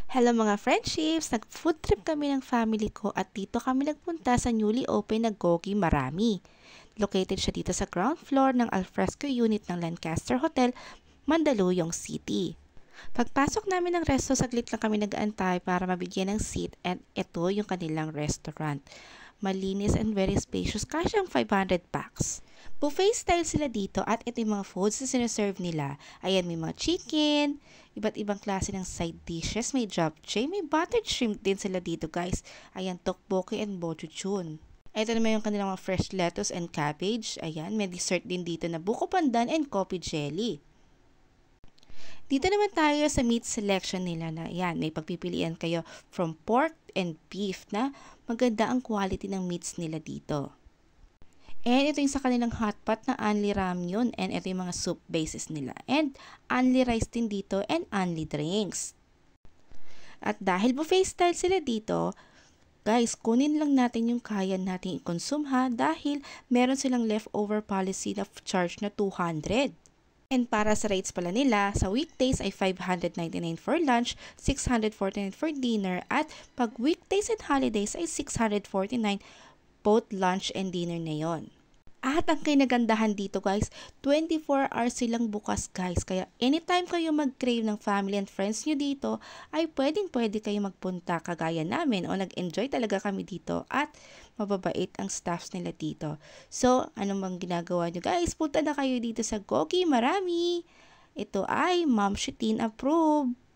Hello mga friendships! Nag-food trip kami ng family ko at dito kami nagpunta sa newly open na Gogi Marami. Located siya dito sa ground floor ng alfresco unit ng Lancaster Hotel, Mandaluyong City. Pagpasok namin ng resto, saglit lang kami nag-aantay para mabigyan ng seat at ito yung kanilang restaurant. Malinis and very spacious, kasyang 500 packs. Buffet style sila dito at ito yung mga foods na sinaserve nila. Ayan, may mga chicken, iba't ibang klase ng side dishes, may japchae, may buttered shrimp din sila dito guys. Ayan, tteokbokki and bojuchun. Ito naman yung kanilang mga fresh lettuce and cabbage. Ayan, may dessert din dito na buko pandan and coffee jelly. Dito naman tayo sa meat selection nila na yan, may pagpipilian kayo from pork and beef na maganda ang quality ng meats nila dito. And ito yung sa kanilang hotpot na only ramyun and ito yung mga soup bases nila. And only rice din dito and only drinks. At dahil buffet style sila dito, guys, kunin lang natin yung kaya nating i-consume ha dahil meron silang leftover policy na charge na 200. And para sa rates pala nila, sa weekdays ay 599 for lunch, 649 for dinner, at pag weekdays and holidays ay 649 both lunch and dinner na yon. At ang kinagandahan dito guys, 24 hours silang bukas guys. Kaya anytime kayo mag-crave ng family and friends nyo dito, ay pwede kayo magpunta kagaya namin o nag-enjoy talaga kami dito at mababait ang staffs nila dito. So, ano bang ginagawa nyo guys? Punta na kayo dito sa Gogi Marami. Ito ay Ma'am Shitin approved.